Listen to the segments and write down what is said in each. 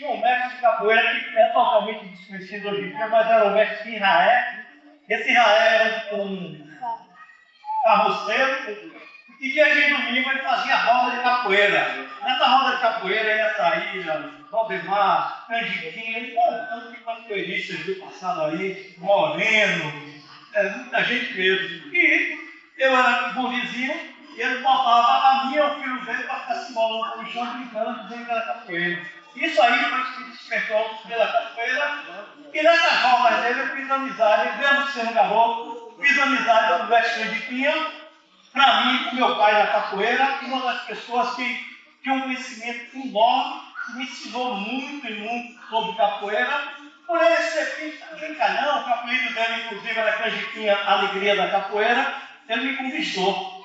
tinha um mestre de capoeira que é totalmente desconhecido hoje em dia, mas era o mestre de Israé. Esse Israé era um carroceiro, e dia de domingo ele fazia roda de capoeira. Nessa roda de capoeira ia Traíra, Valdemar, Canjiquinha, tanto de capoeiristas do passado aí, Moreno, muita gente mesmo. E eu era gurizinho, e ele botava a minha, o filho dele, para ficar se molando no chão, brincando, dizendo que era capoeira. Isso aí foi que me despertou pela capoeira, e nessas rodas dele eu fiz amizade, mesmo sendo garoto, fiz amizade com o mestre Canjiquinha. Para mim, o meu pai na capoeira, uma das pessoas que tinha um conhecimento enorme, me ensinou muito e muito sobre capoeira. Por ele ser brincalhão, o apelido dele, inclusive, era Canjiquinha, Alegria da Capoeira, ele me conquistou.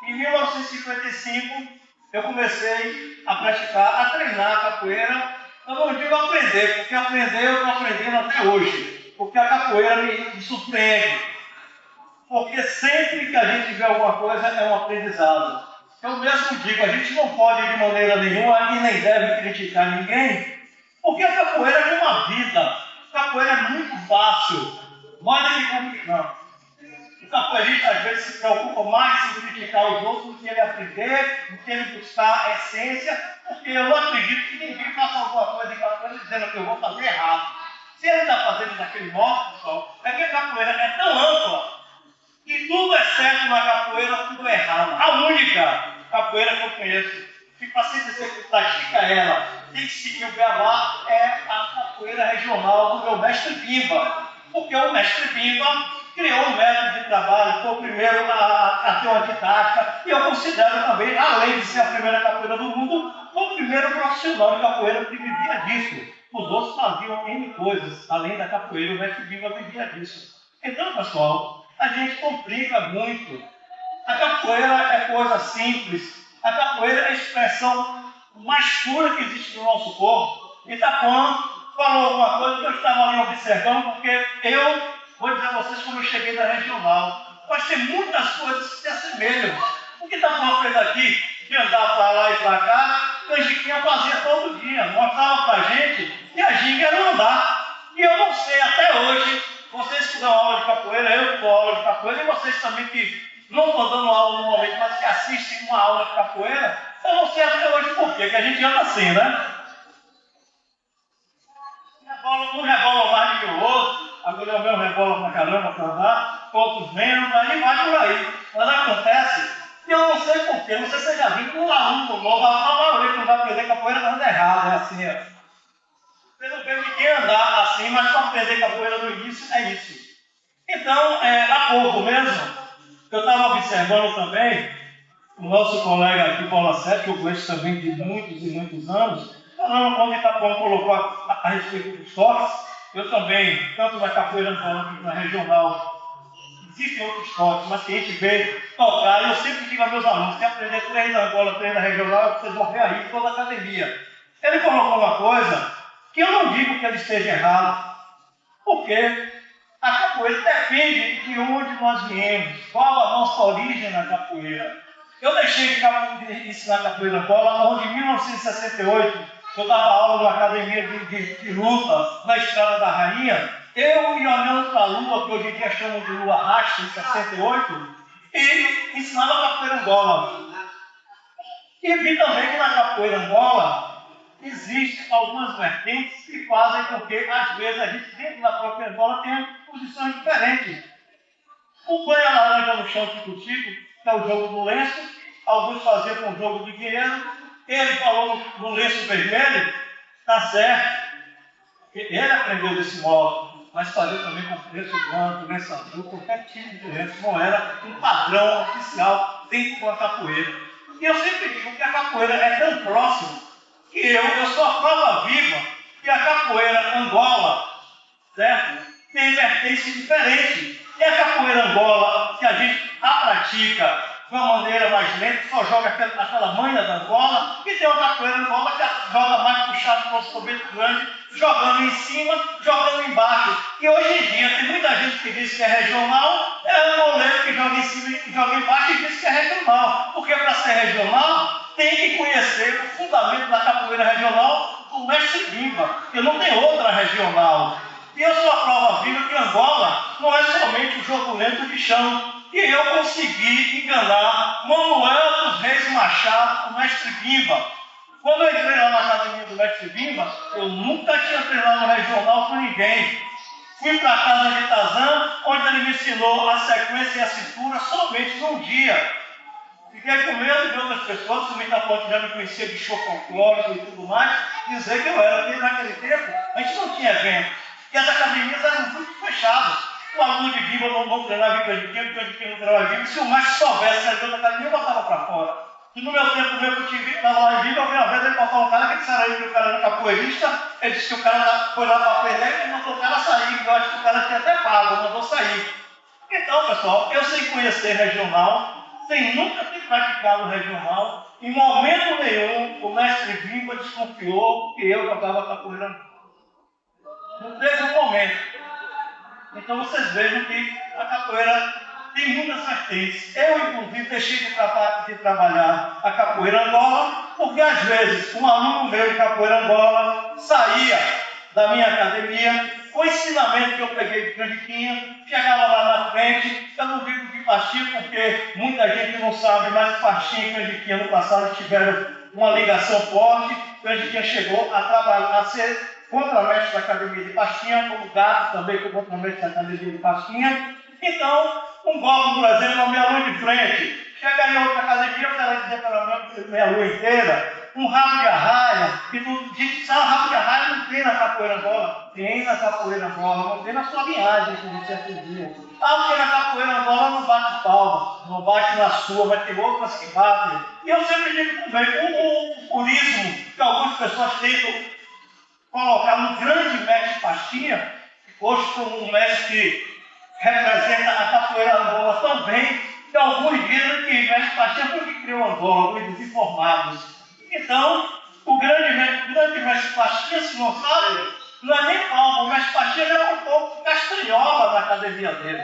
Em 1955, eu comecei a praticar, a treinar a capoeira. Eu não digo aprender, porque aprender eu estou aprendendo até hoje, porque a capoeira me surpreende. Porque sempre que a gente vê alguma coisa é um aprendizado. Eu mesmo digo, a gente não pode de maneira nenhuma e nem deve criticar ninguém, porque a capoeira é uma vida. A capoeira é muito fácil, mais do que complicado. O capoeirista às vezes se preocupa mais em criticar os outros do que ele aprender, do que ele buscar a essência, porque eu não acredito que ninguém faça alguma coisa de capoeira dizendo que eu vou fazer errado. Se ele está fazendo daquele modo, pessoal, é que a capoeira é tão ampla. E tudo é certo na capoeira, tudo é errado. A única capoeira que eu conheço, que para se dizer que pratica ela, tem que seguir o beabá, é a capoeira regional do meu mestre Bimba. Porque o mestre Bimba criou um método de trabalho, foi o primeiro a ter uma didática, e eu considero também, além de ser a primeira capoeira do mundo, o primeiro profissional de capoeira que vivia disso. Os outros faziam N coisas, além da capoeira, o mestre Bimba vivia disso. Então, pessoal, a gente complica muito. A capoeira é coisa simples. A capoeira é a expressão mais pura que existe no nosso corpo. Itapuã falou alguma coisa que eu estava ali observando, porque eu vou dizer a vocês como eu cheguei da regional. Mas tem muitas coisas que se assemelham. O que Itapuã fez aqui, de andar para lá e para cá, a Giquinha fazia todo dia, mostrava para a gente, e a ginga era andar. E eu não sei até hoje. Vocês que dão aula de capoeira, eu que dou aula de capoeira, e vocês também que não estão dando aula no momento, mas que assistem uma aula de capoeira, eu não sei até hoje por quê, que a gente anda assim, né? Um rebola mais do que o outro, agora o meu rebola pra caramba pra andar, outros menos, aí vai por aí. Mas acontece, e eu não sei por quê, não sei se você já viu que um aluno novo, a maioria que não vai aprender capoeira está andando errado, é assim, ó. Você não vê ninguém andar assim, mas para aprender capoeira no início é isso. Então, há pouco mesmo, eu estava observando também o nosso colega aqui, Paulo Sete, que eu conheço também de muitos e muitos anos, falando quando o Itapuã colocou a respeito dos toques. Eu também, tanto na capoeira quanto na regional, existem outros toques, mas que a gente vê tocar, e eu sempre digo a meus alunos, que aprender 3 da Angola, 3 da regional, vocês vão ver aí em toda a academia. Ele colocou uma coisa que eu não digo que ele esteja errado, porque a capoeira depende de onde nós viemos, qual a nossa origem na capoeira. Eu deixei de ensinar capoeira Angola, onde em 1968 eu dava aula numa academia de luta na Estrada da Rainha, eu ia olhando para a lua, que hoje em dia chamam de lua rasta, em 68, e ensinava capoeira Angola. E vi também que na capoeira Angola existem algumas vertentes que fazem com que, às vezes, a gente dentro da própria Angola tenha posições diferentes. O banho a laranja no chão tico-tico, que é o jogo do lenço, alguns faziam com o jogo de dinheiro, ele falou no lenço vermelho, está certo, ele aprendeu desse modo, mas fazia também com o lenço branco, lenço azul, qualquer tipo de lenço, não era um padrão oficial dentro da capoeira. E eu sempre digo que a capoeira é tão próxima que eu sou a prova viva que a capoeira Angola, certo? Tem vertentes diferentes. E a capoeira Angola, que a gente a pratica de uma maneira mais lenta, só joga aquela manha da Angola, e tem uma capoeira Angola que joga mais puxado para o nosso começo grande, jogando em cima, jogando embaixo. E hoje em dia tem muita gente que diz que é regional, é um goleiro que joga em cima e joga embaixo e diz que é regional. Porque para ser regional, tem que conhecer o fundamento da capoeira regional, o mestre Bimba, porque não tem outra regional. E eu sou a prova viva que Angola não é somente o jogo lento de chão. E eu consegui enganar Manuel dos Reis Machado, o mestre Bimba. Quando eu entrei lá na academia do mestre Bimba, eu nunca tinha treinado regional com ninguém. Fui para a casa de Tazan, onde ele me ensinou a sequência e a cintura somente num dia. Fiquei com medo de outras pessoas, que muita gente já me conhecia de show folclórico e tudo mais, dizer que eu era, porque naquele tempo a gente não tinha evento. E as academias eram muito fechadas. O aluno de Bimba não treinava em canjiquinha, o canjiquinho não treinava em Bimba. Se o mestre soubesse sair da academia, eu botava para fora. E no meu tempo, meu que eu estava lá em Bimba, eu vi uma vez ele botar um cara que disseram aí que o cara era capoeirista, ele disse que o cara foi lá para aprender e mandou o cara sair, eu acho que o cara tinha até pago, mandou sair. Então, pessoal, eu sem conhecer regional, sem nunca ter praticado regional, em momento nenhum o mestre Bimba desconfiou que eu jogava capoeira. Não teve um momento. Então vocês vejam que a capoeira tem muitas vertentes. Eu, inclusive, deixei de trabalhar a capoeira Angola, porque às vezes um aluno meu de capoeira Angola saía da minha academia, com o ensinamento que eu peguei de canjiquinha, chegava lá na frente, eu não digo de pastinha, porque muita gente não sabe, mas pastinha e canjiquinha no passado tiveram uma ligação forte. Canjiquinha chegou a trabalhar, a ser contramestre da academia de pastinha, como Gato também foi contramestre da academia de pastinha. Então, um golpe, por exemplo, na minha lua de frente, chega em outra academia, eu quero dizer pela minha lua inteira, um rabo de arraia, que tu diz, rabo de arraia não tem na capoeira Angola. Tem na capoeira Angola, não tem na sua linhagem, que você atendia. Porque na capoeira Angola não bate palma, não bate na sua, vai ter outras que batem. E eu sempre digo também, o purismo que algumas pessoas tentam colocar no grande mestre Pastinha, hoje como um mestre que representa a capoeira Angola também, que alguns dizem que mestre Pastinha foi que criou Angola, os desinformados. Então, o grande mestre Pastinha, se não sabe, não é nem palma, o mestre Pastinha já botou castanhola na academia dele.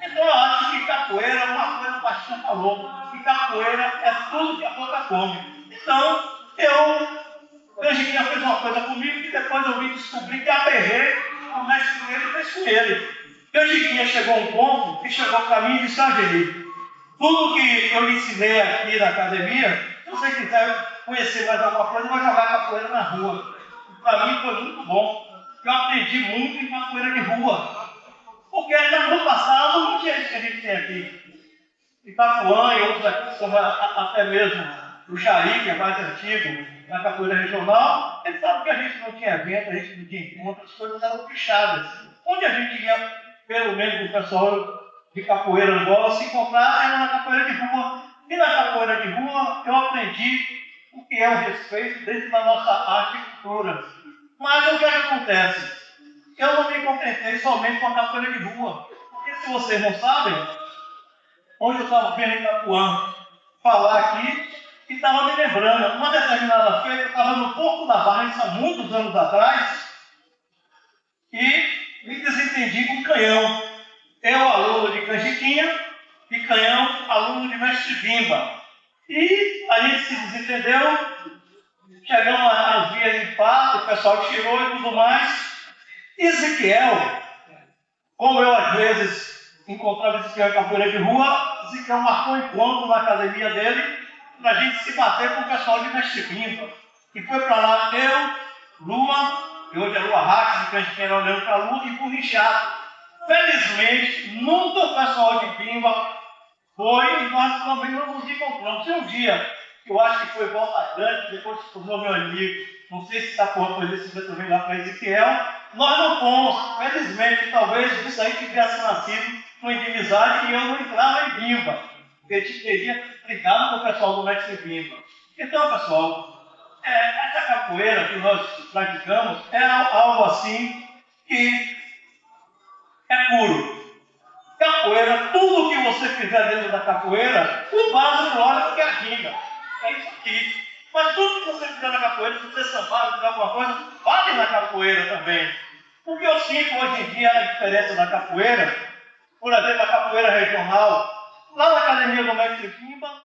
Então eu acho que capoeira, uma coisa o Pastinha falou, que capoeira é tudo que a boca come. Então, Canjiquinha fez uma coisa comigo que depois eu vim descobrir que aperrei, o mestre dele fez com ele. Canjiquinha chegou a um ponto que chegou para mim e disse, Angeli, tudo que eu lhe ensinei aqui na academia, se você quiser conhecer mais alguma coisa, eu vou jogar capoeira na rua. Para mim foi muito bom. Eu aprendi muito em capoeira de rua. Porque ainda no passado não tinha isso que a gente tem aqui. Itapuã e outros aqui, como até mesmo o Jair, que é mais antigo, na capoeira regional, ele sabe que a gente não tinha evento, a gente não tinha encontro, as coisas eram fechadas. Onde a gente ia, pelo menos o pessoal de capoeira Angola, se encontrar era na capoeira de rua. E na capoeira de rua eu aprendi o que é o respeito dentro da nossa arte e cultura. Mas o que acontece? Eu não me contentei somente com a capoeira de rua. Porque se vocês não sabem, onde eu estava vendo em Itapuã falar aqui, e estava me lembrando, uma determinada feita, eu estava no Porto da Barra, isso há muitos anos atrás, e me desentendi com Canhão. Eu, aluno de Canjiquinha, e Canhão, aluno de Mestre Bimba. E a gente se desentendeu, chegamos às vias de fato, o pessoal tirou e tudo mais. Ezequiel, como eu às vezes encontrava Ezequiel em capoeira de rua, Ezequiel marcou um encontro na academia dele para a gente se bater com o pessoal de Mestre Bimba. E foi para lá eu, Lua, que hoje é Lua Racha, que a gente era olhando para a Lua, e Purrinchado. Felizmente, nunca o pessoal de Bimba foi e nós também não nos encontramos. E um dia, eu acho que foi Volta Grande, depois se tornou meu amigo, não sei se está por coisa se você também lá para Ezequiel, nós não fomos. Felizmente, talvez isso aí tivesse nascido uma inimizade e eu não entrava em Bimba, porque a gente teria brigado com o pessoal do Mestre Bimba. Então, pessoal, essa capoeira que nós praticamos é algo assim que é puro. Capoeira, tudo que você fizer dentro da capoeira, o básico olha que é a ginga. É isso aqui. Mas tudo que você fizer na capoeira, se você sambar, fizer alguma coisa, vale na capoeira também. Porque eu sinto hoje em dia a diferença da capoeira, por exemplo, a capoeira regional, lá na academia do Mestre Bimba,